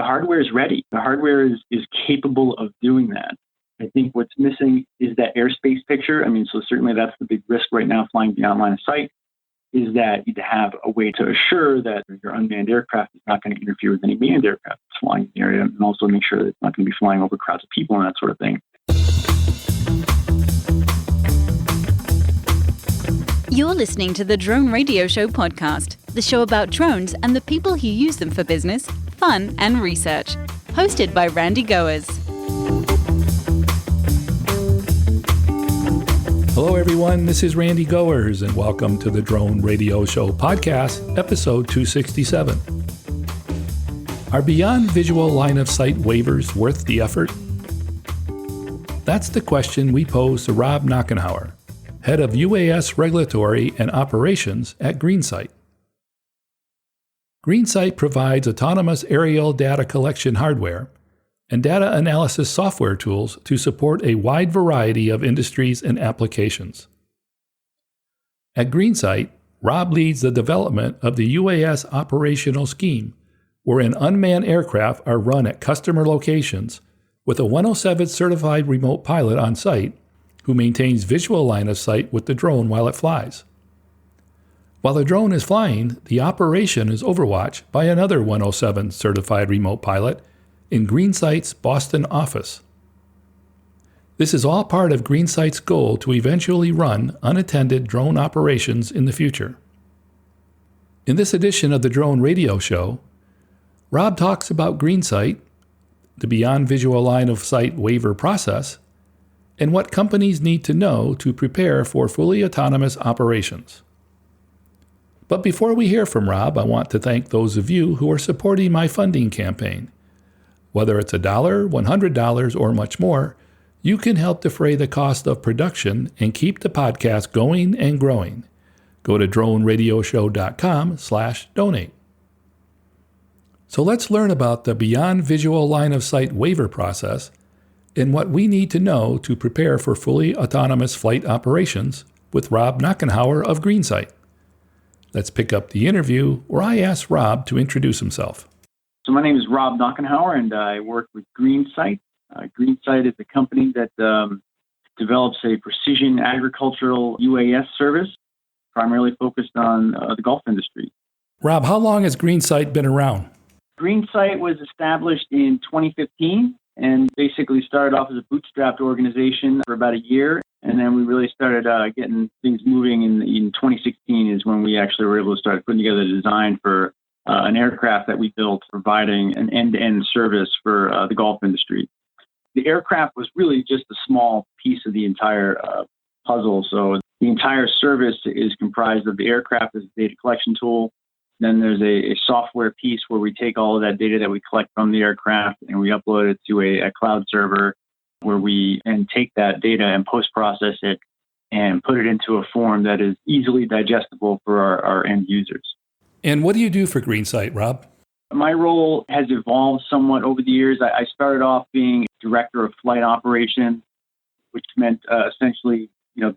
the hardware is ready. The hardware is capable of doing that. I think what's missing is that airspace picture. I mean, so certainly that's the big risk right now flying beyond line of sight, is that you have a way to assure that your unmanned aircraft is not going to interfere with any manned aircraft that's flying in the area, and also make sure that it's not going to be flying over crowds of people and that sort of thing. You're listening to the Drone Radio Show podcast, the show about drones and the people who use them for business, fun, and research. Hosted by Randy Goers. Hello, everyone. This is Randy Goers, and welcome to the Drone Radio Show podcast, episode 267. Are beyond visual line of sight waivers worth the effort? That's the question we pose to Rob Knochenhauer, Head of UAS Regulatory and Operations at GreenSight. GreenSight provides autonomous aerial data collection hardware and data analysis software tools to support a wide variety of industries and applications. At GreenSight, Rob leads the development of the UAS operational scheme, wherein unmanned aircraft are run at customer locations with a 107 certified remote pilot on site who maintains visual line of sight with the drone while it flies. While the drone is flying, the operation is overwatched by another 107 certified remote pilot in GreenSight's Boston office. This is all part of GreenSight's goal to eventually run unattended drone operations in the future. In this edition of the Drone Radio Show, Rob talks about GreenSight, the Beyond Visual Line of Sight waiver process, and what companies need to know to prepare for fully autonomous operations. But before we hear from Rob, I want to thank those of you who are supporting my funding campaign. Whether it's $1, $100, or much more, you can help defray the cost of production and keep the podcast going and growing. Go to droneradioshow.com/donate. So let's learn about the Beyond Visual Line of Sight waiver process and what we need to know to prepare for fully autonomous flight operations with Rob Knochenhauer of GreenSight. Let's pick up the interview where I asked Rob to introduce himself. So my name is Rob Knochenhauer, and I work with GreenSight. GreenSight is a company that develops a precision agricultural UAS service, primarily focused on the golf industry. Rob, how long has GreenSight been around? GreenSight was established in 2015 and basically started off as a bootstrapped organization for about a year. And then we really started getting things moving in 2016 is when we actually were able to start putting together the design for an aircraft that we built providing an end-to-end service for the golf industry. The aircraft was really just a small piece of the entire puzzle. So the entire service is comprised of the aircraft as a data collection tool. Then there's a software piece where we take all of that data that we collect from the aircraft and we upload it to a cloud server where we then take that data and post-process it and put it into a form that is easily digestible for our end users. And what do you do for GreenSight, Rob? My role has evolved somewhat over the years. I started off being director of flight operations, which meant essentially,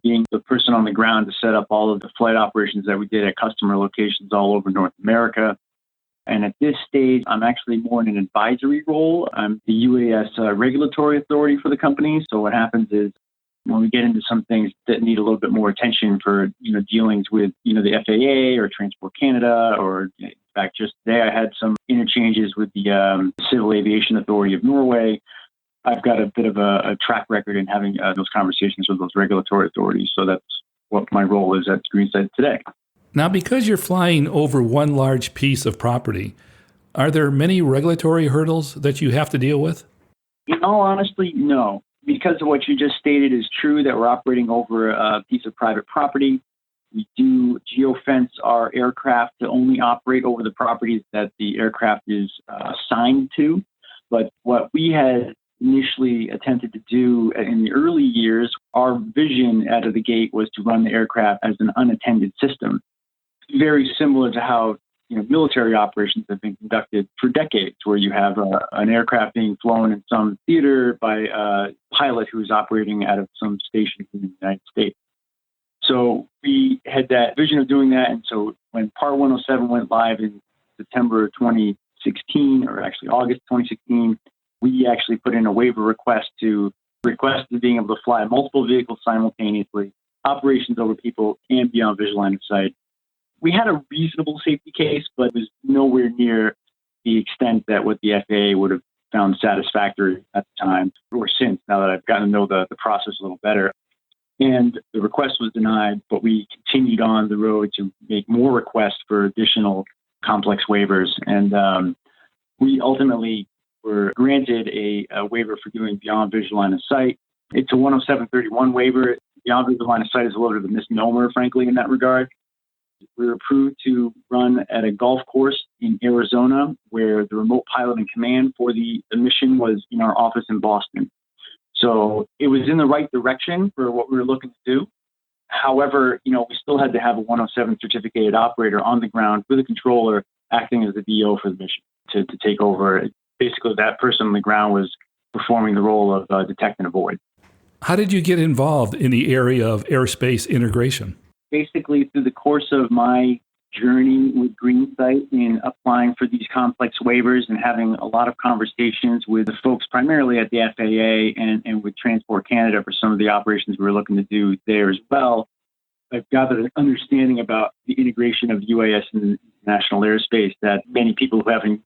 being the person on the ground to set up all of the flight operations that we did at customer locations all over North America. And at this stage, I'm actually more in an advisory role. I'm the UAS Regulatory Authority for the company. So what happens is when we get into some things that need a little bit more attention for, dealings with, the FAA or Transport Canada, or in fact, just today I had some interchanges with the Civil Aviation Authority of Norway. I've got a bit of a track record in having those conversations with those regulatory authorities. So that's what my role is at GreenSight today. Now, because you're flying over one large piece of property, are there many regulatory hurdles that you have to deal with? In all honesty, no. Because of what you just stated is true that we're operating over a piece of private property. We do geofence our aircraft to only operate over the properties that the aircraft is assigned to. But what we had initially attempted to do in the early years, our vision out of the gate was to run the aircraft as an unattended system. Very similar to how military operations have been conducted for decades, where you have an aircraft being flown in some theater by a pilot who's operating out of some station in the United States. So we had that vision of doing that. And so when Part 107 went live in September 2016, 2016, or actually August 2016, we actually put in a waiver request being able to fly multiple vehicles simultaneously, operations over people, and beyond visual line of sight. We had a reasonable safety case, but it was nowhere near the extent that what the FAA would have found satisfactory at the time, or since, now that I've gotten to know the process a little better. And the request was denied, but we continued on the road to make more requests for additional complex waivers. And we ultimately were granted a waiver for doing beyond visual line of sight. It's a 10731 waiver. Beyond visual line of sight is a little bit of a misnomer, frankly, in that regard. We were approved to run at a golf course in Arizona, where the remote pilot and command for the mission was in our office in Boston. So it was in the right direction for what we were looking to do. However, we still had to have a 107 certificated operator on the ground with a controller acting as the DO for the mission to take over. Basically, that person on the ground was performing the role of detect and avoid. How did you get involved in the area of airspace integration? Basically, through the course of my journey with GreenSight in applying for these complex waivers and having a lot of conversations with the folks primarily at the FAA and with Transport Canada for some of the operations we were looking to do there as well, I've gathered an understanding about the integration of UAS in national airspace that many people who haven't,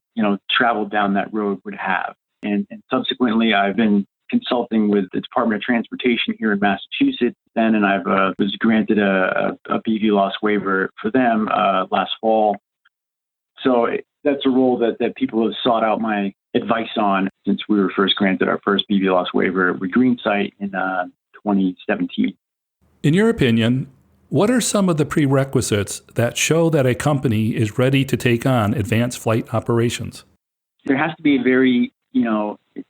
traveled down that road would have. And subsequently, I've been consulting with the Department of Transportation here in Massachusetts then, and I was granted a BVLOS waiver for them last fall. So that's a role that people have sought out my advice on since we were first granted our first BVLOS waiver with GreenSight in 2017. In your opinion, what are some of the prerequisites that show that a company is ready to take on advanced flight operations? There has to be a very,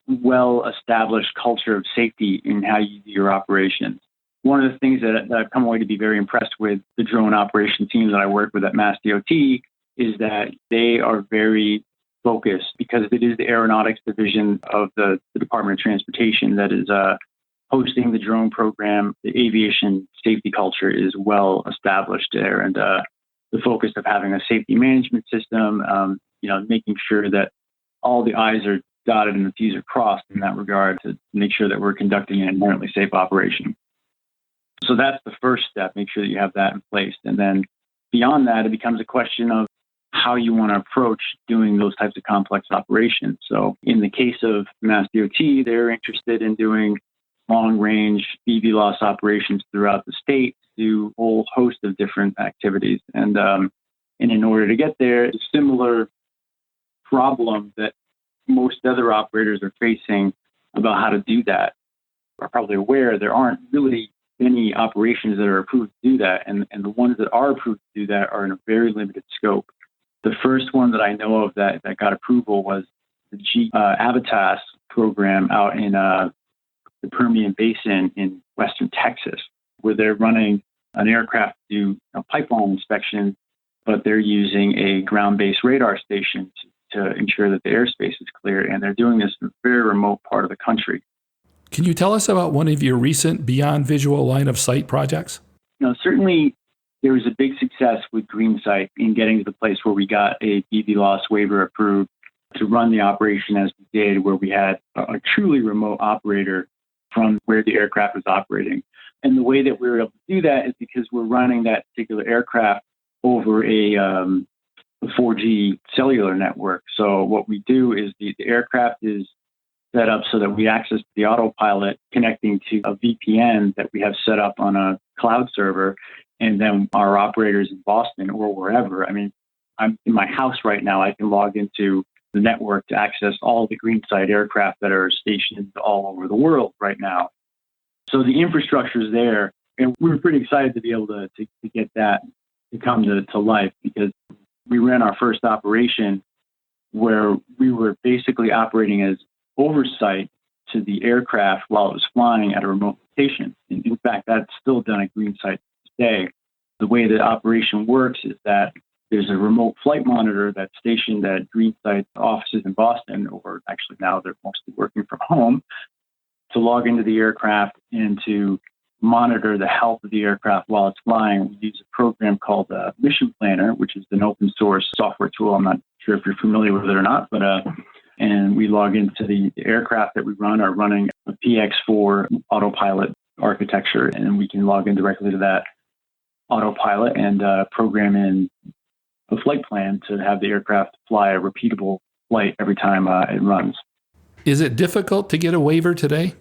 well-established culture of safety in how you do your operations. One of the things that I've come away to be very impressed with the drone operation team that I work with at MassDOT is that they are very focused, because it is the aeronautics division of the Department of Transportation that is hosting the drone program. The aviation safety culture is well established there, and the focus of having a safety management system, making sure that all the I's are dotted and the T's are crossed in that regard to make sure that we're conducting an inherently safe operation. So that's the first step, make sure that you have that in place. And then beyond that, it becomes a question of how you want to approach doing those types of complex operations. So in the case of MassDOT, they're interested in doing long-range BVLOS operations throughout the state to do a whole host of different activities. And in order to get there, it's a similar problem that most other operators are facing about how to do that. Are probably aware there aren't really many operations that are approved to do that, and the ones that are approved to do that are in a very limited scope. The first one that I know of that got approval was the Avitas program out in the Permian Basin in western Texas, where they're running an aircraft to do a pipeline inspection, but they're using a ground-based radar station to ensure that the airspace is clear, and they're doing this in a very remote part of the country. Can you tell us about one of your recent Beyond Visual Line of Sight projects? Certainly there was a big success with GreenSight in getting to the place where we got a BVLOS waiver approved to run the operation as we did, where we had a truly remote operator from where the aircraft was operating. And the way that we were able to do that is because we're running that particular aircraft over a 4G cellular network. So what we do is the aircraft is set up so that we access the autopilot connecting to a VPN that we have set up on a cloud server. And then our operators in Boston or wherever, I'm in my house right now, I can log into the network to access all the GreenSight aircraft that are stationed all over the world right now. So the infrastructure is there, and we're pretty excited to be able to get that to come to life, because we ran our first operation where we were basically operating as oversight to the aircraft while it was flying at a remote location. In fact, that's still done at GreenSight today. The way the operation works is that there's a remote flight monitor that's stationed at GreenSight's offices in Boston, or actually now they're mostly working from home, to log into the aircraft and to monitor the health of the aircraft while it's flying. We use a program called Mission Planner, which is an open source software tool. I'm not sure if you're familiar with it or not, but and we log into the aircraft that we run are running a PX4 autopilot architecture, and we can log in directly to that autopilot and program in a flight plan to have the aircraft fly a repeatable flight every time it runs. Is it difficult to get a waiver today?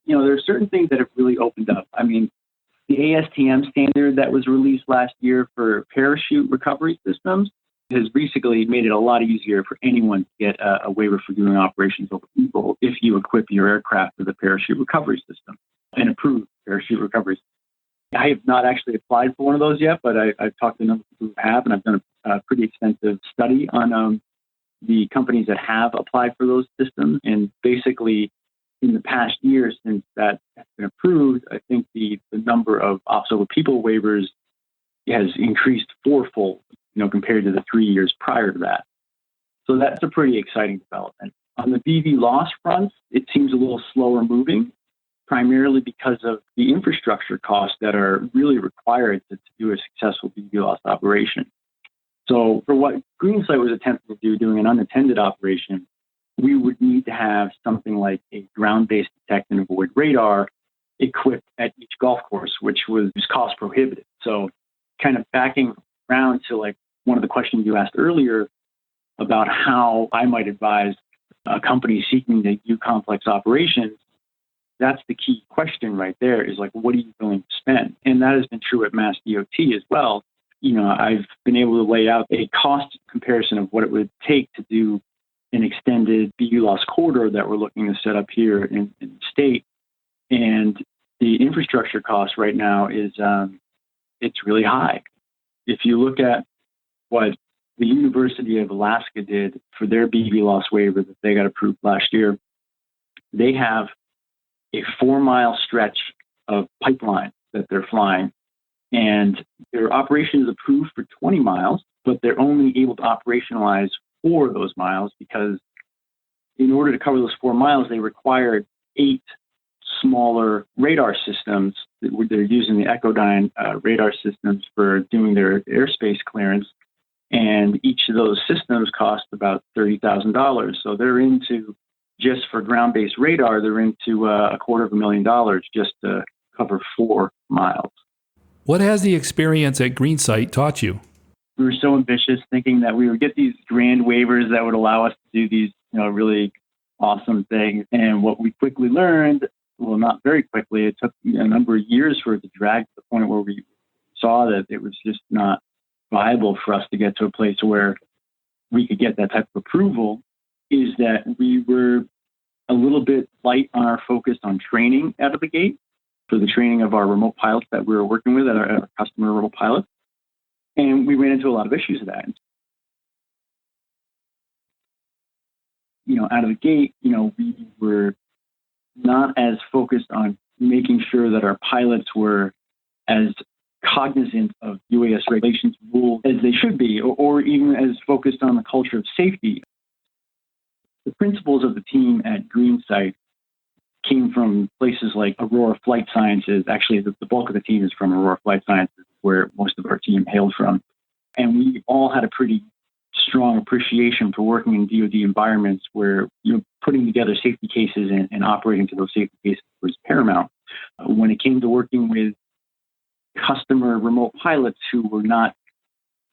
There are certain things that have really opened up. I mean, the ASTM standard that was released last year for parachute recovery systems has basically made it a lot easier for anyone to get a waiver for doing operations over people if you equip your aircraft with a parachute recovery system, an approved parachute recovery system. I have not actually applied for one of those yet, but I've talked to a number of people who have, and I've done a pretty extensive study on the companies that have applied for those systems. And basically, in the past year since that has been approved, I think the number of obstacle people waivers has increased fourfold, compared to the 3 years prior to that. So that's a pretty exciting development. On the BVLOS front, it seems a little slower moving, primarily because of the infrastructure costs that are really required to do a successful BVLOS operation. So for what GreenSight was attempting to do, doing an unattended operation, we would need to have something like a ground-based detect and avoid radar equipped at each golf course, which was cost prohibitive. So kind of backing around to like one of the questions you asked earlier about how I might advise a company seeking to do complex operations, that's the key question right there is like, what are you willing to spend? And that has been true at Mass DOT as well. I've been able to lay out a cost comparison of what it would take to do an extended BVLOS corridor that we're looking to set up here in the state. And the infrastructure cost right now is, it's really high. If you look at what the University of Alaska did for their BVLOS waiver that they got approved last year, they have a 4-mile stretch of pipeline that they're flying. And their operation is approved for 20 miles, but they're only able to operationalize 4 of those miles because in order to cover those 4 miles, they required 8 smaller radar systems. They're using the Echodyne radar systems for doing their airspace clearance. And each of those systems cost about $30,000. So they're into, just for ground-based radar, they're into $250,000 just to cover 4 miles. What has the experience at GreenSight taught you? We were so ambitious, thinking that we would get these grand waivers that would allow us to do these, really awesome things. And what we quickly learned, well, not very quickly, it took a number of years for it to drag to the point where we saw that it was just not viable for us to get to a place where we could get that type of approval, is that we were a little bit light on our focus on training out of the gate for the training of our remote pilots that we were working with, our customer remote pilots. And we ran into a lot of issues with that. Out of the gate, we were not as focused on making sure that our pilots were as cognizant of UAS regulations rules as they should be, or even as focused on the culture of safety. The principals of the team at GreenSight came from places like Aurora Flight Sciences. Actually, the bulk of the team is from Aurora Flight Sciences, where most of our team hailed from. And we all had a pretty strong appreciation for working in DoD environments where putting together safety cases and operating to those safety cases was paramount. When it came to working with customer remote pilots who were not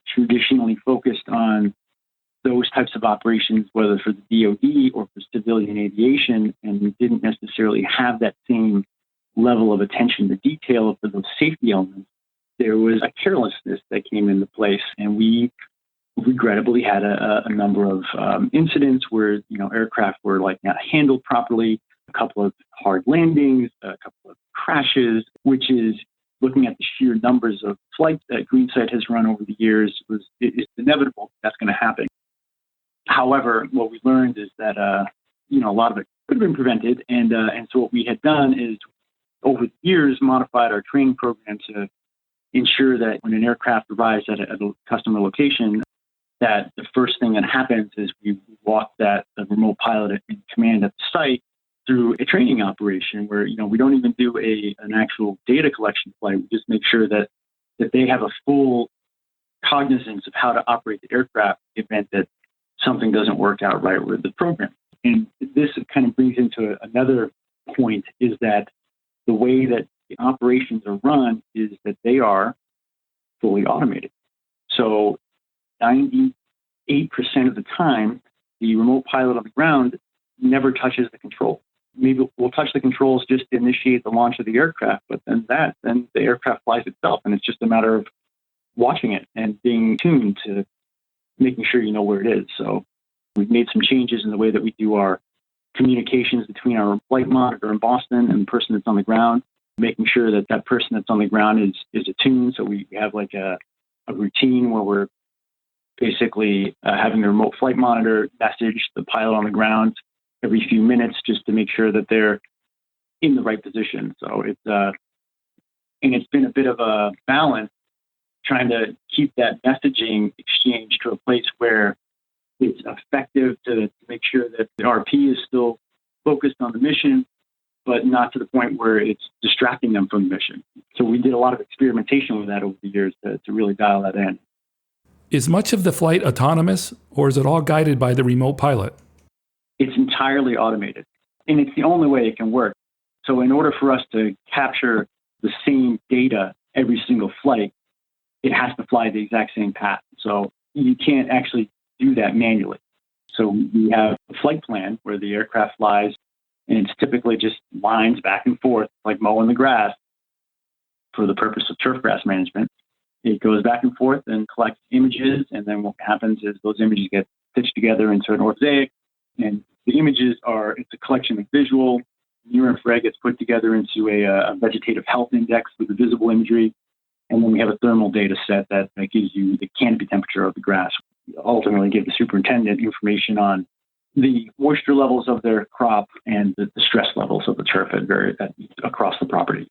traditionally focused on those types of operations, whether for the DoD or for civilian aviation, and we didn't necessarily have that same level of attention to detail for those safety elements, there was a carelessness that came into place. And we regrettably had a number of incidents where, aircraft were not handled properly, a couple of hard landings, a couple of crashes, which is, looking at the sheer numbers of flights that GreenSight has run over the years, it's inevitable that's going to happen. However, what we learned is that, a lot of it could have been prevented. And so what we had done is, over the years, modified our training program to ensure that when an aircraft arrives at a customer location, that the first thing that happens is we walk the remote pilot in command at the site through a training operation where, we don't even do an actual data collection flight. We just make sure that they have a full cognizance of how to operate the aircraft in the event that something doesn't work out right with the program. And this kind of brings into another point, is that the way that the operations are run is that they are fully automated. So 98% of the time, the remote pilot on the ground never touches the control. Maybe we'll touch the controls just to initiate the launch of the aircraft, but then the aircraft flies itself, and it's just a matter of watching it and being tuned to making sure you know where it is. So we've made some changes in the way that we do our communications between our flight monitor in Boston and the person that's on the ground, making sure that that person that's on the ground is attuned. So we have like a routine where we're basically having the remote flight monitor message the pilot on the ground every few minutes just to make sure that they're in the right position. So it's been a bit of a balance trying to keep that messaging exchange to a place where it's effective to make sure that the RP is still focused on the mission, but not to the point where it's distracting them from the mission. So we did a lot of experimentation with that over the years to really dial that in. Is much of the flight autonomous, or is it all guided by the remote pilot? It's entirely automated, and it's the only way it can work. So in order for us to capture the same data every single flight, it has to fly the exact same path. So you can't actually do that manually. So we have a flight plan where the aircraft flies, and it's typically just lines back and forth, like mowing the grass for the purpose of turf grass management. It goes back and forth and collects images, and then what happens is those images get stitched together into an mosaic, and the images it's a collection of visual. Near-infrared gets put together into a vegetative health index with the visible imagery, and then we have a thermal data set that gives you the canopy temperature of the grass. We ultimately give the superintendent information on the moisture levels of their crop and the stress levels of the turf across the property.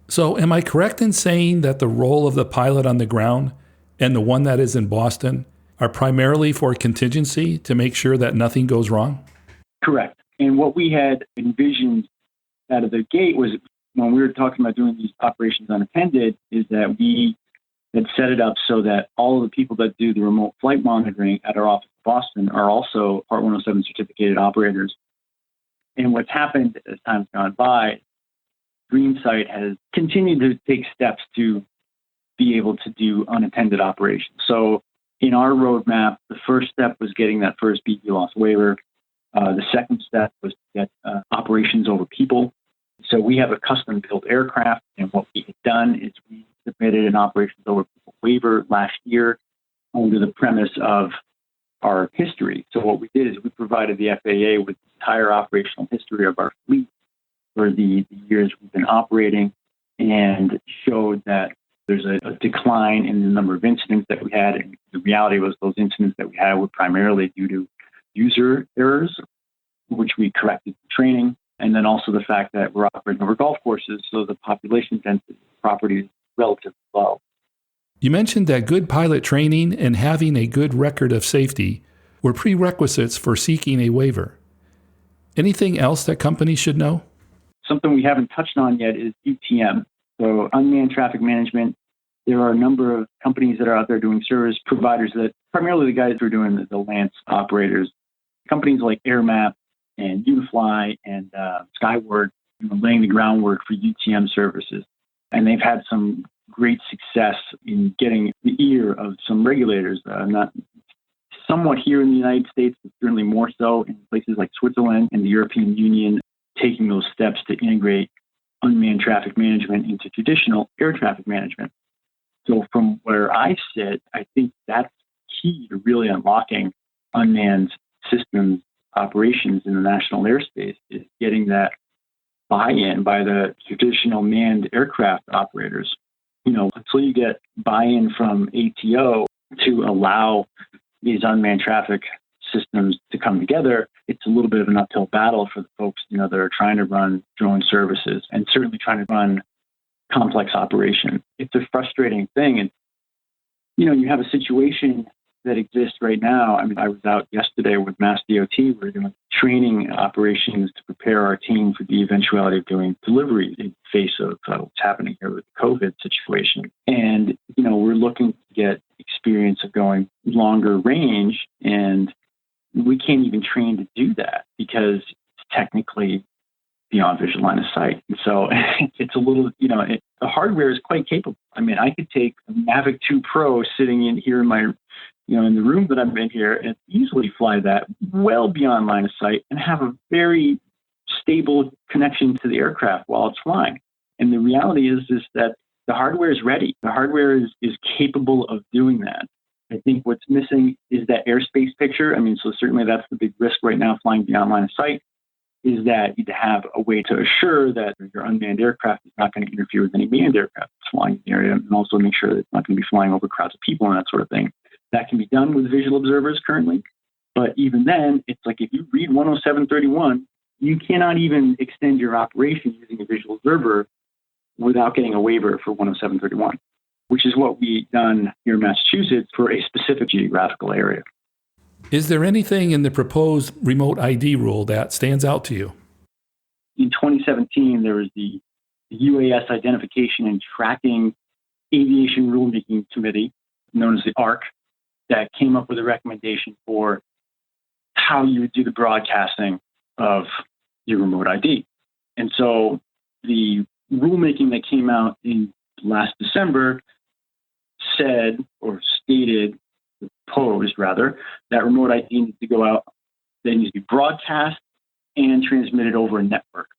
So am I correct in saying that the role of the pilot on the ground and the one that is in Boston are primarily for contingency to make sure that nothing goes wrong? Correct. And what we had envisioned out of the gate was, when we were talking about doing these operations unattended, is that we had set it up so that all of the people that do the remote flight monitoring at our office in Boston are also Part 107 certificated operators. And what's happened as time's gone by, GreenSight has continued to take steps to be able to do unattended operations. So in our roadmap, the first step was getting that first BVLOS waiver. The second step was to get operations over people. So we have a custom-built aircraft, and what we had done is we submitted an operations over people waiver last year under the premise of our history. So what we did is we provided the FAA with the entire operational history of our fleet for the years we've been operating, and showed that there's a decline in the number of incidents that we had. And the reality was those incidents that we had were primarily due to user errors, which we corrected in training. And then also the fact that we're operating over golf courses, so the population density of the property is relatively low. You mentioned that good pilot training and having a good record of safety were prerequisites for seeking a waiver. Anything else that companies should know? Something we haven't touched on yet is UTM. So unmanned traffic management. There are a number of companies that are out there doing service providers that primarily the guys who are doing the Lance operators. Companies like AirMap and Unifly and Skyward, laying the groundwork for UTM services. And they've had some great success in getting the ear of some regulators, not somewhat here in the United States, but certainly more so in places like Switzerland and the European Union, taking those steps to integrate unmanned traffic management into traditional air traffic management. So from where I sit, I think that's key to really unlocking unmanned systems operations in the national airspace, is getting that buy-in by the traditional manned aircraft operators. Until you get buy-in from ATO to allow these unmanned traffic systems to come together, it's a little bit of an uphill battle for the folks, that are trying to run drone services and certainly trying to run complex operation. It's a frustrating thing. And, you have a situation that exists right now. I mean, I was out yesterday with Mass DOT. We're doing training operations to prepare our team for the eventuality of doing deliveries in the face of what's happening here with the COVID situation. And, we're looking to get experience of going longer range. And we can't even train to do that because it's technically beyond visual line of sight. And so it's a little, the hardware is quite capable. I mean, I could take a Mavic 2 Pro sitting in here in my, in the room that I'm in here and easily fly that well beyond line of sight and have a very stable connection to the aircraft while it's flying. And the reality is that the hardware is ready. The hardware is capable of doing that. I think what's missing is that airspace picture. I mean, so certainly that's the big risk right now, flying beyond line of sight, is that you have a way to assure that your unmanned aircraft is not going to interfere with any manned aircraft that's flying in the area, and also make sure that it's not going to be flying over crowds of people and that sort of thing. That can be done with visual observers currently. But even then, it's like if you read 10731, you cannot even extend your operation using a visual observer without getting a waiver for 10731, which is what we've done here in Massachusetts for a specific geographical area. Is there anything in the proposed remote ID rule that stands out to you? In 2017, there was the UAS Identification and Tracking Aviation Rulemaking Committee, known as the ARC, that came up with a recommendation for how you would do the broadcasting of your remote ID. And so the rulemaking that came out in last December said, or stated, proposed rather, that remote ID needs to go out, that needs to be broadcast and transmitted over a network.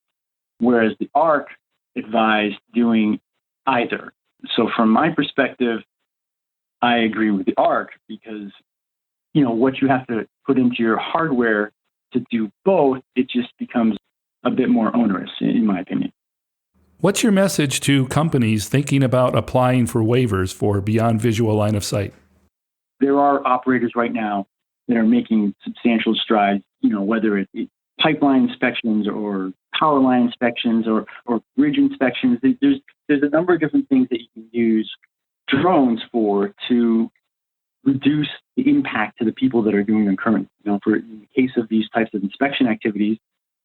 Whereas the ARC advised doing either. So from my perspective, I agree with the ARC because, what you have to put into your hardware to do both, it just becomes a bit more onerous, in my opinion. What's your message to companies thinking about applying for waivers for beyond visual line of sight? There are operators right now that are making substantial strides, whether it's pipeline inspections or power line inspections or bridge inspections. There's a number of different things that you can use drones for to reduce the impact to the people that are doing them currently. For in the case of these types of inspection activities,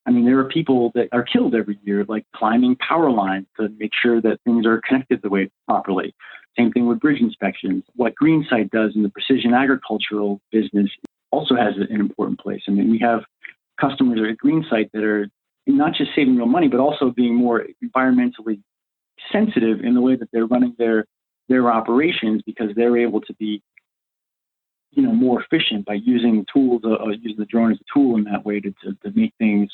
I mean, there are people that are killed every year, like climbing power lines to make sure that things are connected the way properly. Same thing with bridge inspections. What GreenSight does in the precision agricultural business also has an important place. I mean, we have customers at GreenSight that are not just saving real money, but also being more environmentally sensitive in the way that they're running their operations, because they're able to be, more efficient by using tools, using the drone as a tool in that way to make things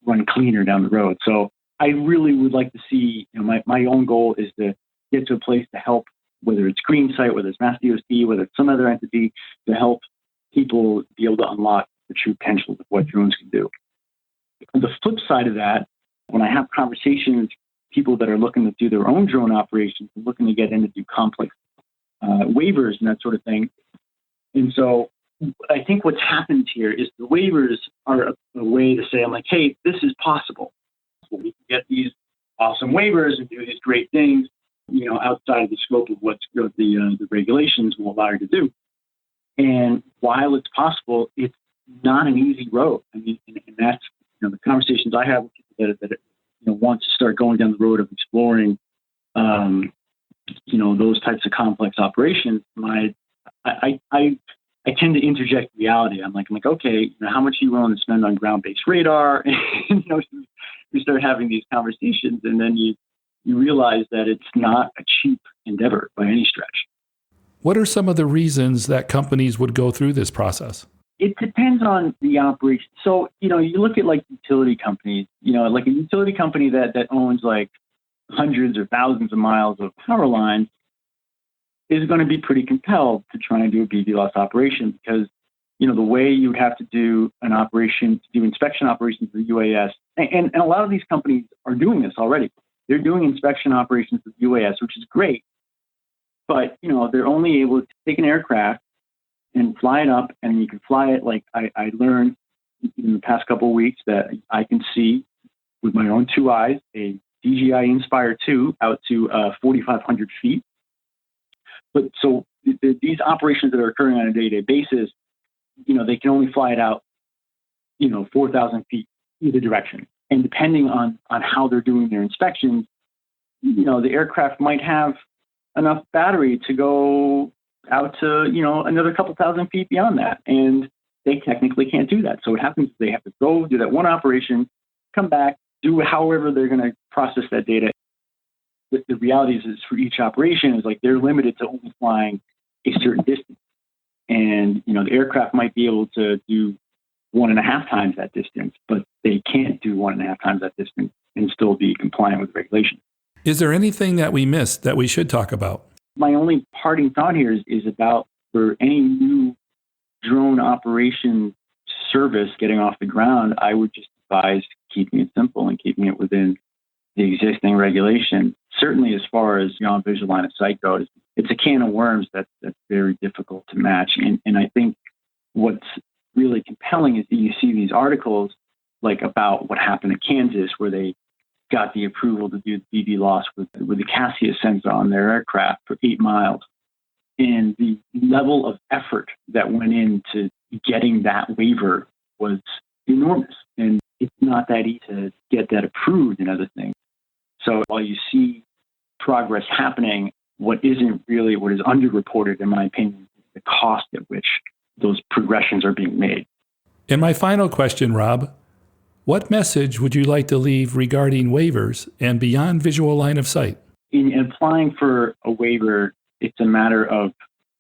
run cleaner down the road. So I really would like to see, my own goal is to get to a place to help, whether it's GreenSight, whether it's MassDOT, whether it's some other entity, to help people be able to unlock the true potential of what drones can do. On the flip side of that, when I have conversations with people that are looking to do their own drone operations and looking to get in to do complex waivers and that sort of thing. And so I think what's happened here is the waivers are a way to say, I'm like, hey, this is possible. So we can get these awesome waivers and do these great things, outside of the scope of what the regulations will allow you to do. And while it's possible, it's not an easy road. I mean, and that's, the conversations I have with people that want to start going down the road of exploring, those types of complex operations. I tend to interject reality. I'm like, okay, how much are you willing to spend on ground-based radar? And, we start having these conversations, and then you realize that it's not a cheap endeavor by any stretch. What are some of the reasons that companies would go through this process? It depends on the operation. So, you look at like utility companies, like a utility company that owns like hundreds or thousands of miles of power lines is going to be pretty compelled to try and do a BVLOS operation because, the way you would have to do an operation, to do inspection operations with UAS, and a lot of these companies are doing this already. They're doing inspection operations with UAS, which is great. But, they're only able to take an aircraft and fly it up, and you can fly it like I learned in the past couple of weeks that I can see with my own two eyes a DJI Inspire 2 out to 4,500 feet. But so these operations that are occurring on a day-to-day basis, they can only fly it out, 4,000 feet either direction. And depending on how they're doing their inspections, the aircraft might have enough battery to go out to, another couple thousand feet beyond that. And they technically can't do that. So what happens is they have to go do that one operation, come back, do however they're going to process that data. The reality is for each operation is like they're limited to only flying a certain distance. And, the aircraft might be able to do 1.5 times that distance, but they can't do 1.5 times that distance and still be compliant with regulation. Is there anything that we missed that we should talk about? My only parting thought here is about for any new drone operation service getting off the ground, I would just advise keeping it simple and keeping it within the existing regulation. Certainly as far as beyond visual line of sight goes, it's a can of worms that's very difficult to match. And I think what's really compelling is that you see these articles like about what happened in Kansas, where they got the approval to do BVLOS with the Cassia sensor on their aircraft for 8 miles. And the level of effort that went into getting that waiver was enormous. And it's not that easy to get that approved and other things. So while you see progress happening, what is underreported, in my opinion, is the cost at which those progressions are being made. And my final question, Rob, what message would you like to leave regarding waivers and beyond visual line of sight? In applying for a waiver, it's a matter of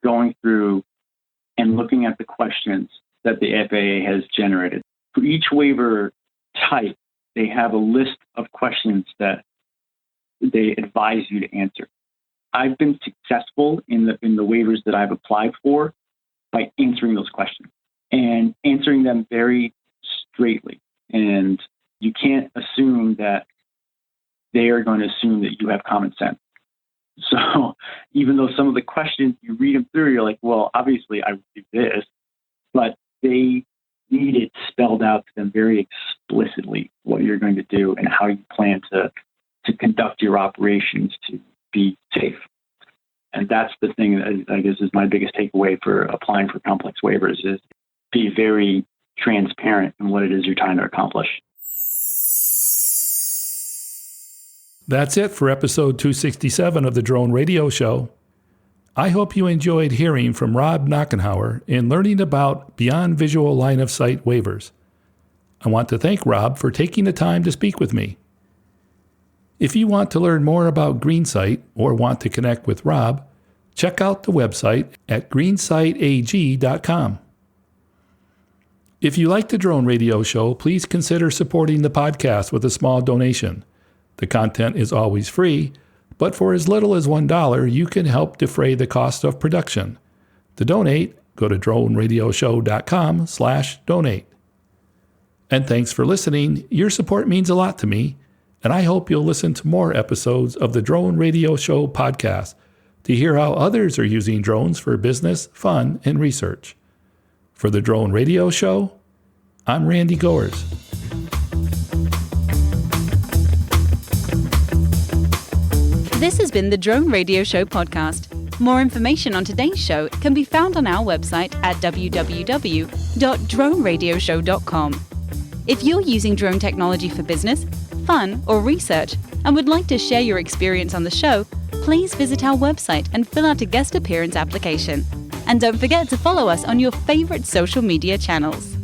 going through and looking at the questions that the FAA has generated. For each waiver type, they have a list of questions that they advise you to answer. I've been successful in the waivers that I've applied for by answering those questions and answering them very straightly. And you can't assume that they are going to assume that you have common sense. So even though some of the questions, you read them through, you're like, well, obviously I would do this, but they need it spelled out to them very explicitly what you're going to do and how you plan to conduct your operations to be safe. And that's the thing that I guess is my biggest takeaway for applying for complex waivers is be very transparent in what it is you're trying to accomplish. That's it for episode 267 of the Drone Radio Show. I hope you enjoyed hearing from Rob Knochenhauer and learning about beyond visual line of sight waivers. I want to thank Rob for taking the time to speak with me. If you want to learn more about GreenSight or want to connect with Rob, check out the website at greensightag.com. If you like the Drone Radio Show, please consider supporting the podcast with a small donation. The content is always free, but for as little as $1, you can help defray the cost of production. To donate, go to droneradioshow.com/donate. And thanks for listening. Your support means a lot to me, and I hope you'll listen to more episodes of the Drone Radio Show podcast to hear how others are using drones for business, fun, and research. For the Drone Radio Show, I'm Randy Goers. This has been the Drone Radio Show podcast. More information on today's show can be found on our website at www.droneradioshow.com. If you're using drone technology for business, fun, or research and would like to share your experience on the show, please visit our website and fill out a guest appearance application. And don't forget to follow us on your favorite social media channels.